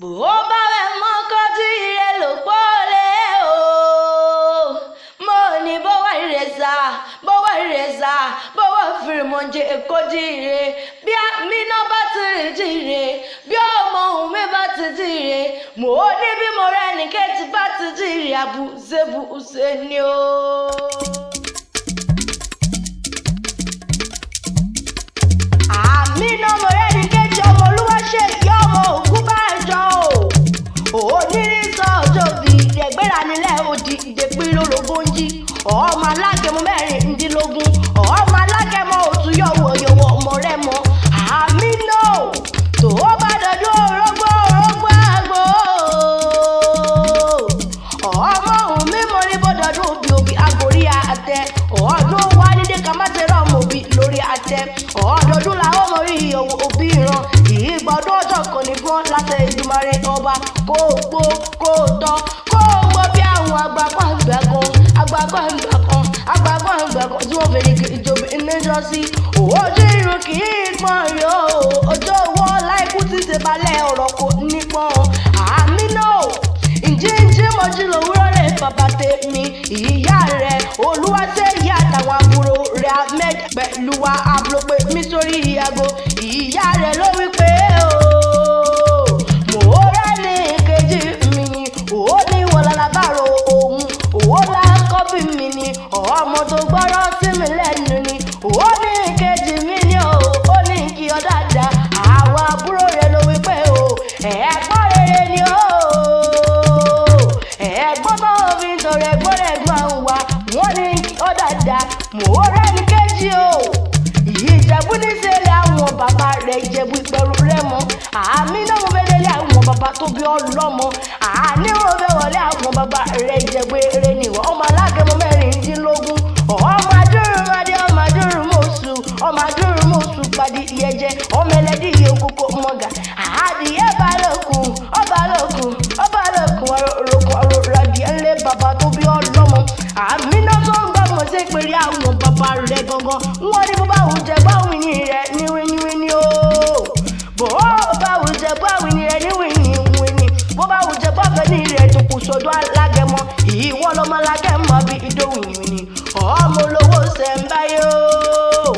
Bó bá wẹ̀ mọ́ kọ́jú ire ló pọ́lé o. Mo ní bọ́wọ́ ìrẹsà, bọ́wọ́ fìrìmọ̀jẹ̀ kọ́jú ire. Bí Amina bá ti rí jíire, bí ọmọ òun mi bá ti jíire. Mo ní bí mo rẹ̀ ní kẹ́tì bá ti jíire, àbùsẹ̀bùsẹ̀ ni o. Amina mo rẹ̀ ní kẹ́tì ọmọ olúwa ṣe ìyá ọmọ ògún bá jọ o. Onírí sọ ọjọ́ bí ẹgbẹ́ra nílẹ̀ òdì ìdèpín lólobó ń jí. Ọmọ alágẹmọ mẹ́rìndínlógún, ọmọ alágẹmọ òtúyọ̀wò yọ̀wọ̀ ọmọ rẹ̀ mọ́. Amina tó bá dọdún orógbó àgbò. Ọmọ òun mímọ ní bọ́dọ̀dún òbí agorí àtẹ. Ọdún wá nídé ká má ṣe rọ́ọ̀mù òbí lórí àtẹ. Ọdọọdún làwọn ọmọ rí ìyọ̀wò òbí ìran. Ìgbọ́dún ọjọ́ kan ní fún láti Èdùmàrè ọba kó gbó kó tọ́ kó gbó bí àwọn àgbàgbọ́ àgbà kan tí wọ́n fèrè ìjọba ìnájọ́ sí. Ojú irun kì í pọ́n yó ọjọ́ owó láìkú ti ṣe balẹ̀ ọ̀rọ̀ kò ní pọ́n. Amina ìjíǹjí mojú lòwúrọ̀ rẹ̀ bàbá tèmi ìyá rẹ̀ Olúwaṣe ìyá àtàwọn àbúrò rẹ̀ Ahmed pẹ̀lú wa àbúrò pé mi sórí ìyàgò ìyá rẹ̀ ló wí pé mo rẹ́ ní kejì mi ni ó ní wọ́n lálábàárò òun ó lákọ́bí mi ni ọmọ tó gbọ́rọ̀ sí mi lẹ́nu ni ó ní kejì mi ni ó ní kí ọ dáadáa àwọn àbúrò rẹ̀ ló wí pé ẹ̀gbọ́n rere ni ẹ̀gbọ́n tó fi ń tọrọ ẹ̀gbọ́n rẹ̀ gbọ́n wa wọ́n ní kí ọ dáadáa mo rẹ́ ní kejì Ìjẹ̀bú ní sẹ́lẹ̀ àwọn bàbá rẹ̀ Ìjẹ̀bú ìpẹ̀rù rẹ̀ mọ́. Amina mo fẹ́ délé àwọn bàbá tó bí ọlọ́mọ. Àní mo fẹ́ wọlé àwọn bàbá rẹ̀ Ìjẹ̀bú eré nìwọ̀. Ọmọ alágẹmọ mẹ́rìndínlógún. Ọmọ adúrúmọdé ọmọ adúrúmọ̀sù ọmọ adúrúmọ̀sù padì ìyẹjẹ ọmọ ẹlẹ́dì òkòkò mọ̀gà. Adìyẹ balókun ọ̀rọ̀ radìẹ ńlẹ̀ bàbá tó bí ọlọ́mọ. Amina tó ń gbọ́ mọ̀ sí pèrè àwọn bàbá rẹ̀ gangan. Wọ́n ní bó bá wù jẹ́ báwìn ní rẹ̀ níwíníwíní o. Bó bá wù jẹ́ báwìn ní rẹ̀ níwíníwíní. Bó bá wù jẹ́ báfẹ́ ní rẹ̀ tó kù sọ́dọ̀ alágẹmọ. Ìwọ lọmọ alágẹmọ bí ìdówìnìwìnì. Ọmọ olówó ṣẹ̀ǹbáyé o.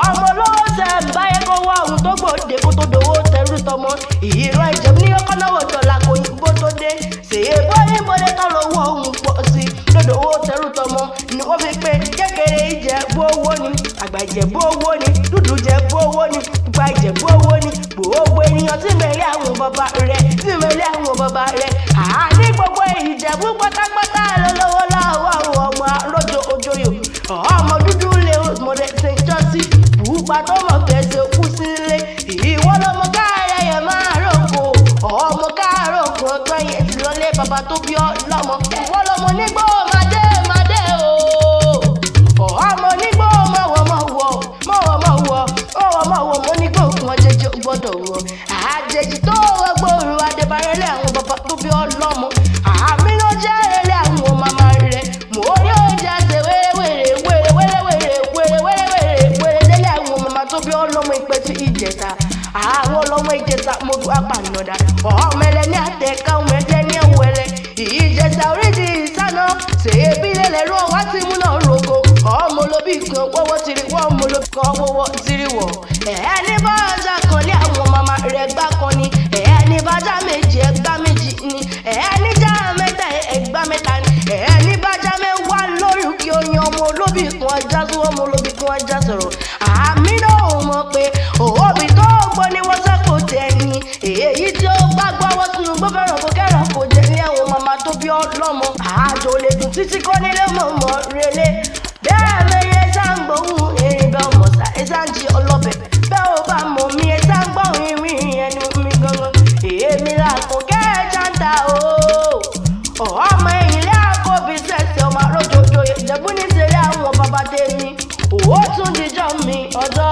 Ọmọ olówó ṣẹ̀ǹbáyé kó wá ohun tó gbòde kó tó dowó tẹrú tọmọ. Ìran Ìjẹ̀bú ní ọkọ náwó dọ̀là kò yìnbó tó dé. Ṣèyébó yìnbóde tán lówó ohun pọ̀ sí. Lódòwó tẹrú tọmọ ni wọ́n fi pé kékeré Ìjẹ̀bú owó ni. Àgbà Ìjẹ̀bú owó ni. Dúdú Ìjẹ̀bú owó ni. Pupa Ìjẹ̀bú owó ni. Gbogbo ènìyàn tí mẹ́lẹ́ àwọn bàbá rẹ̀. Àní gbogbo Ìjẹ̀bú pátápátá lọ́wọ́ láwọ́ àwọn ọmọ lọ́jọ́ ojoyò. Ọmọ dúdú lè mọ̀rẹ́ ṣe jọ́sí. Pupa tó mọ̀ fẹsẹ̀ kú sílé. Ìwọ lọmọ káàrẹ̀ yẹn máa rògbò. Ọmọ káàrọ̀ kan ọgbọ́n yẹn ti lọlé bàbá tó bí ọlọ́mọ. Ìwọ lọmọ nígbó màdé o. Ọmọ nígbó mọ̀wọ̀ mo nígbó kún ọjẹ́jẹ́ gbọ́dọ̀ wọ̀. Àjèjì tó gbòòrò adébárẹ́lẹ̀ àwọn bàbá tó bí ọlọ́mọ. Amina jẹ́ ẹrẹ́lẹ̀ àwọn màmá rẹ̀. Mo rí oúnjẹ ṣe wéré délé àwọn màmá tó bí ọlọ́mọ Ìpẹ́tù Ìjẹ̀ṣà. Àwọn ọlọ́mọ Ìjẹ̀ṣà mo dùn apànàdà. Ọmọ ẹlẹ́ni àtẹ̀ká ọmọ ẹlẹ́ni ẹ̀wẹ̀lẹ̀. Ìjẹ̀ṣà oríṣi ìsáná ṣèébí lélẹ̀ rọ wá sí múná roko. Ọmọ olóbì kan wọ́wọ́ tiri wọ́n ọmọ olóbì kan wọ́wọ́ tiri wọ̀. Ẹni bá ọjà kan lé àwọn màmá rẹ̀ gbá kan ni. Ẹni bá já méjì ẹgbá méjì ni. Ẹni já mẹ́ta ẹgbá mẹ́ta ni. Ẹni bá já mẹ́wàá lórí kí o yan ọmọ olóbì kan ajá sí ọmọ olóbì kan ajá sọ̀rọ̀. Amina ò mọ̀ pé òbí tó gbọ́ ni wọ́n sẹ́kò tẹ̀yìn. Èyí tí ó bá gbọ́ wọ́n tún gbọ́ fẹ́ràn kó kẹ́ràn kó jẹ́ ní àwọn màmá tó bí ọlọ́mọ. Àjò lè dùn títí kọ́ nílé mọ̀mọ́ relé. Bẹ́ẹ̀ mẹ́yẹ sáǹgbóhùn erin bẹ́ẹ̀ ọmọ sá ẹ̀sán jí ọlọ́bẹ̀. Bẹ́ẹ̀ ò bá mọ̀ mí ẹ̀sán gbọ́hùn ìrìn ẹnu mi gangan. Èmi là kò kẹ́ẹ̀jà ń ta o. Ọmọ ilé àkọ́bí sẹ̀sẹ̀ ọmọ àròjòjò Ìjẹ̀bú ní sẹ́lẹ̀ àwọn bàbá tèmi. Ó tún dijọ́ mi ọjọ́